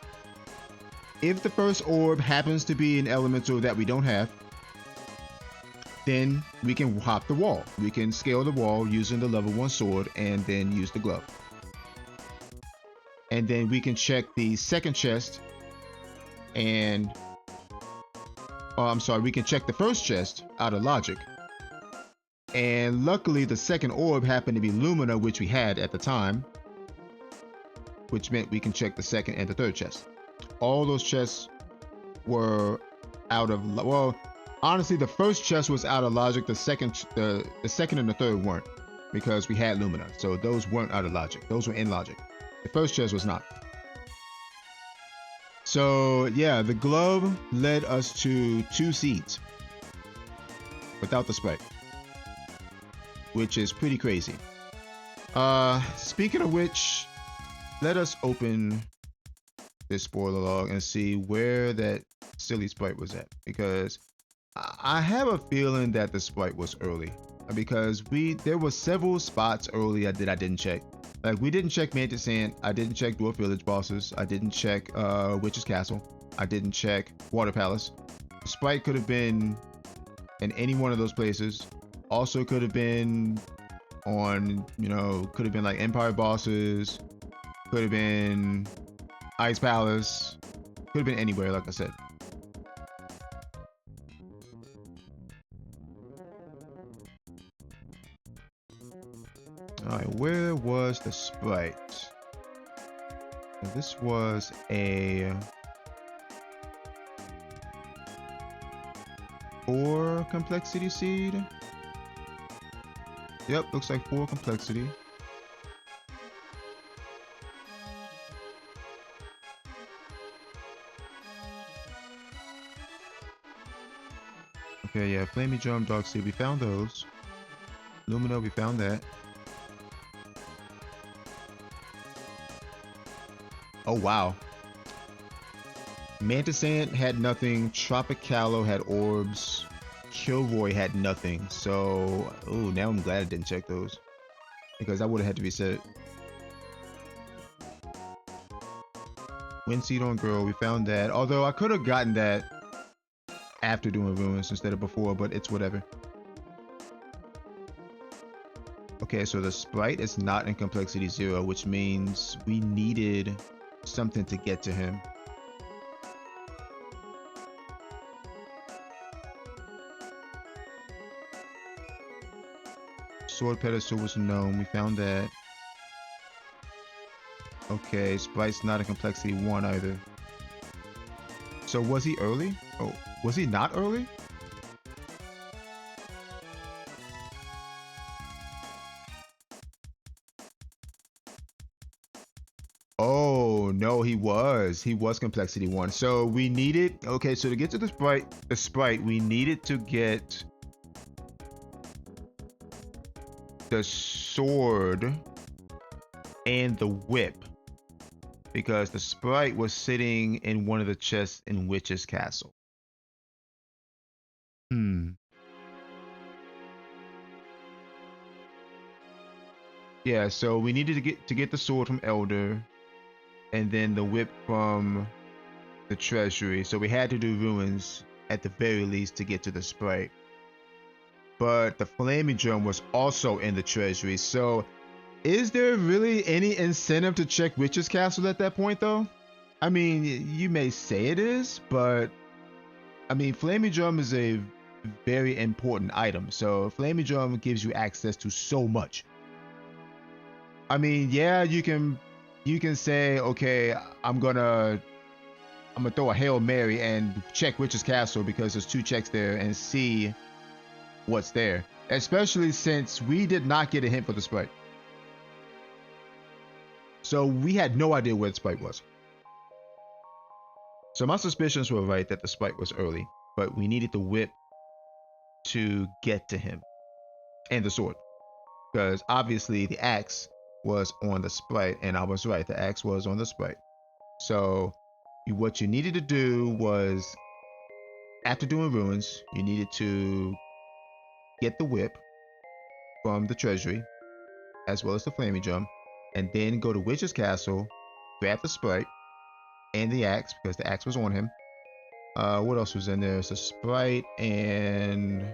If the first orb happens to be an elemental that we don't have, then we can hop the wall. We can scale the wall using the level 1 sword and then use the glove. And then we can check the second chest and... Oh, I'm sorry, we can check the first chest out of Logic. And luckily the second orb happened to be Lumina, which we had at the time, which meant we can check the second and the third chest. All those chests were out of, well, honestly, the first chest was out of Logic. The second and the third weren't because we had Lumina. So those weren't out of Logic. Those were in Logic. The first chest was not. So yeah, the glove led us to 2 seeds without the sprite, which is pretty crazy. Speaking of which, let us open this spoiler log and see where that silly sprite was at, because I have a feeling that the sprite was early, because there were several spots early that I didn't check. Like, we didn't check Mantis Sand, I didn't check Dwarf Village bosses, I didn't check Witch's Castle, I didn't check Water Palace. The sprite could have been in any one of those places. Also could have been on, could have been like Empire bosses, could have been Ice Palace, could have been anywhere, like I said. Alright, where was the sprite? Now, this was a 4 complexity seed. Yep, looks like 4 complexity. Okay, yeah, Flaming Drum, Dark Seed, we found those. Lumina, we found that. Oh, wow. Mantis Sand had nothing. Tropicalo had orbs. Kilroy had nothing. So, oh, now I'm glad I didn't check those, because I would have had to reset. Wind Seed on Girl, we found that. Although I could have gotten that after doing Ruins instead of before, but it's whatever. Okay, so the sprite is not in complexity 0, which means we needed something to get to him. Sword pedestal was known, we found that. Okay, sprite's not in complexity 1 either. So was he early? Oh, was he not early? Oh no, he was. He was complexity 1. So we needed, okay, so to get to the sprite, we needed to get the sword and the whip, because the sprite was sitting in one of the chests in Witch's Castle. Yeah, so we needed to get the sword from Elder, and then the whip from the treasury. So we had to do ruins at the very least to get to the sprite. But the flaming drum was also in the treasury. So is there really any incentive to check Witch's Castle at that point, though? I mean, you may say it is, but I mean, flaming drum is a very important item. So flaming drum gives you access to so much. I mean, yeah, you can say, okay, I'm gonna throw a Hail Mary and check Witch's Castle because there's 2 checks there and see what's there. Especially since we did not get a hint for the sprite. So we had no idea where the sprite was. So my suspicions were right that the sprite was early, but we needed the whip to get to him. And the sword. Because obviously the axe was on the sprite, and I was right, the axe was on the sprite. So what you needed to do was, after doing ruins, you needed to get the whip from the treasury, as well as the flaming drum, and then go to Witch's Castle, grab the sprite and the axe, because the axe was on him. What else was in there? It's a sprite and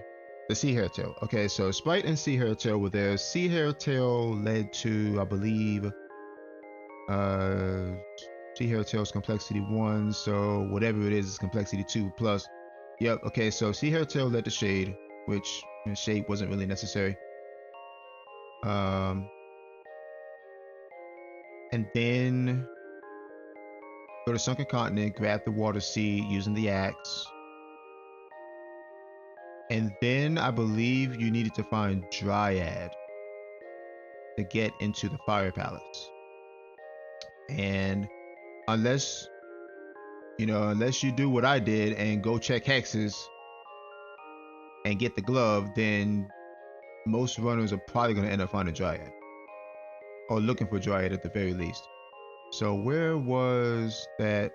the sea hairtail. Okay, so sprite and sea hairtail were there. Sea hairtail led to, I believe, sea hairtail's complexity 1, so whatever it is complexity 2 plus. Yep, okay, so sea hairtail led to shade, which shade wasn't really necessary. And then go to Sunken Continent, grab the water seed using the axe. And then I believe you needed to find Dryad to get into the Fire Palace. And unless you do what I did and go check hexes and get the glove, then most runners are probably going to end up finding Dryad. Or looking for Dryad at the very least. So where was that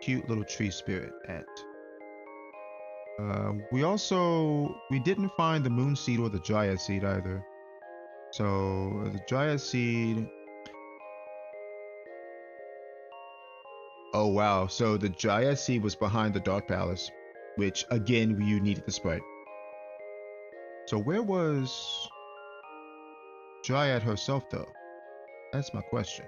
cute little tree spirit at? We didn't find the moon seed or the Dryad seed either. So the Dryad seed. Oh wow, so the Dryad seed was behind the Dark Palace, which again you needed the sprite. So where was Dryad herself though? That's my question.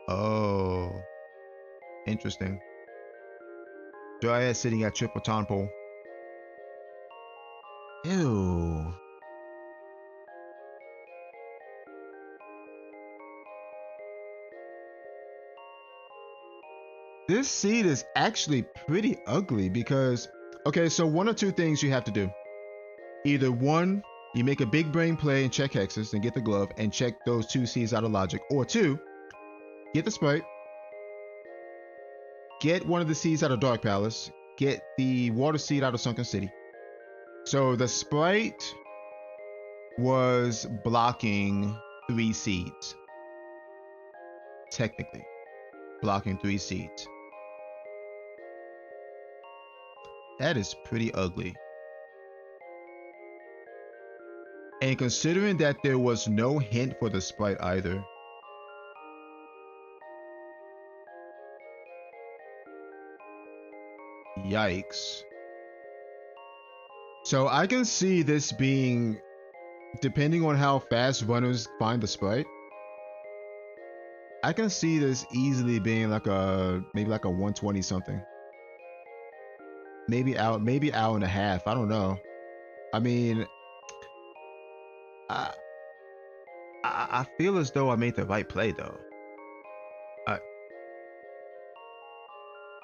Oh, interesting. Dryad sitting at Triple Tonpole. Ew. This seed is actually pretty ugly because, okay, so one or two things you have to do. Either one, you make a big brain play and check hexes and get the glove and check those 2 seeds out of logic. Or 2, get the sprite, get one of the seeds out of Dark Palace, get the water seed out of Sunken City. So the sprite was blocking 3 seeds. Technically, blocking 3 seeds. That is pretty ugly. And considering that there was no hint for the sprite either. Yikes. So I can see this being, depending on how fast runners find the sprite, I can see this easily being like maybe like a 120 something. Maybe hour and a half. I don't know. I mean, I feel as though I made the right play though.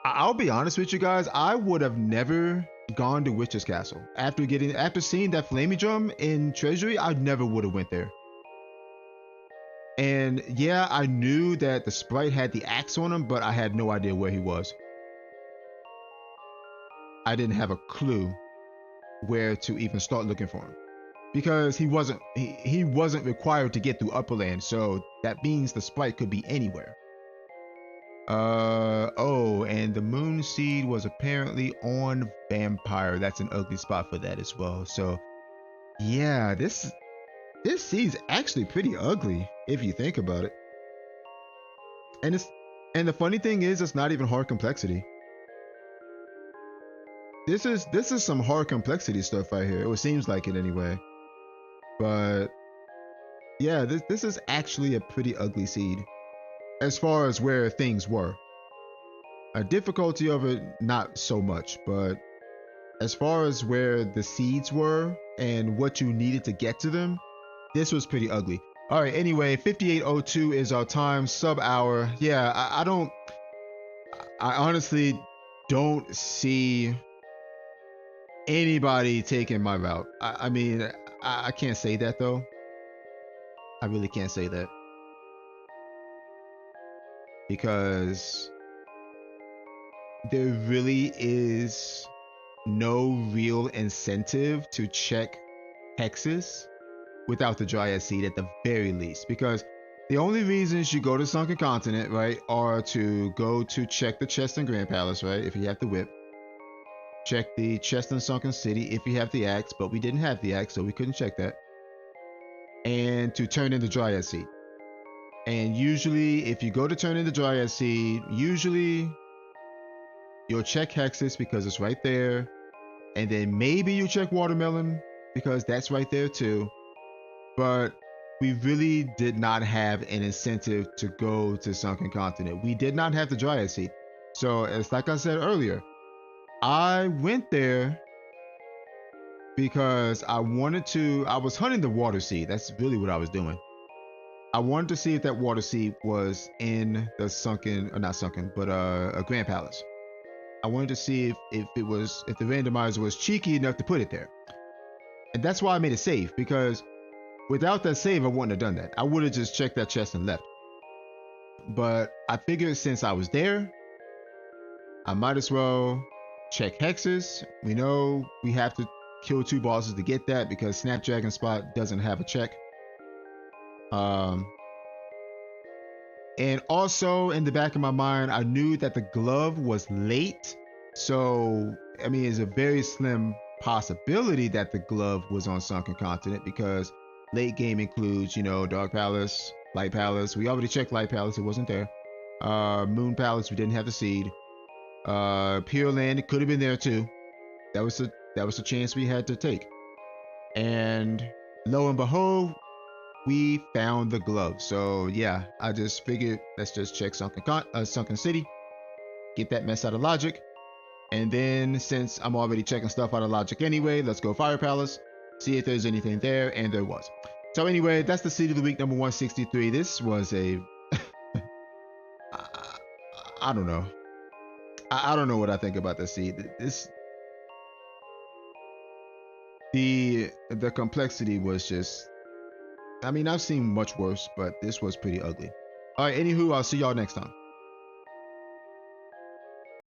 I'll be honest with you guys. I would have never gone to Witch's Castle after seeing that flaming drum in Treasury. I never would have went there. And yeah, I knew that the sprite had the axe on him, but I had no idea where he was. I didn't have a clue where to even start looking for him because he wasn't required to get through Upperland, so that means the sprite could be anywhere. Oh, and the moon seed was apparently on vampire. That's an ugly spot for that as well. So yeah, this seed's actually pretty ugly if you think about it. And the funny thing is, it's not even hard complexity. This is some hard complexity stuff right here. It seems like it anyway. But yeah, this is actually a pretty ugly seed as far as where things were. A difficulty of it, not so much, but as far as where the seeds were and what you needed to get to them, this was pretty ugly. All right, anyway, 5802 is our time, sub hour. Yeah, I honestly don't see anybody taking my route. I mean, I can't say that though. I really can't say that. Because there really is no real incentive to check hexes without the Dryad Seed at the very least. Because the only reasons you go to Sunken Continent, right, are to go to check the chest in Grand Palace, right, if you have the whip. Check the chest in Sunken City if you have the axe, but we didn't have the axe, so we couldn't check that. And to turn in the Dryad Seed. And usually, if you go to turn in the Dryad Seed, usually you'll check hexes because it's right there. And then maybe you check watermelon because that's right there too. But we really did not have an incentive to go to Sunken Continent. We did not have the Dryad Seed. So it's like I said earlier, I went there because I was hunting the water seed. That's really what I was doing. I wanted to see if that water seed was in the a Grand Palace. I wanted to see if the randomizer was cheeky enough to put it there. And that's why I made a save, because without that save, I wouldn't have done that. I would have just checked that chest and left. But I figured since I was there, I might as well check hexes. We know we have to kill 2 bosses to get that because Snapdragon Spot doesn't have a check. And also in the back of my mind, I knew that the glove was late. So, I mean, it's a very slim possibility that the glove was on Sunken Continent because late game includes, Dark Palace, Light Palace. We already checked Light Palace. It wasn't there. Moon Palace, we didn't have the seed. Pure Land, it could have been there too. That was a chance we had to take. And lo and behold, we found the glove. So yeah, I just figured let's just check Sunken City, get that mess out of logic, and then since I'm already checking stuff out of logic anyway, let's go Fire Palace, see if there's anything there, and there was. So anyway, that's the seed of the week, number 163. This was a I don't know. I don't know what I think about this seed. The complexity was just, I mean, I've seen much worse, but this was pretty ugly. All right, anywho, I'll see y'all next time.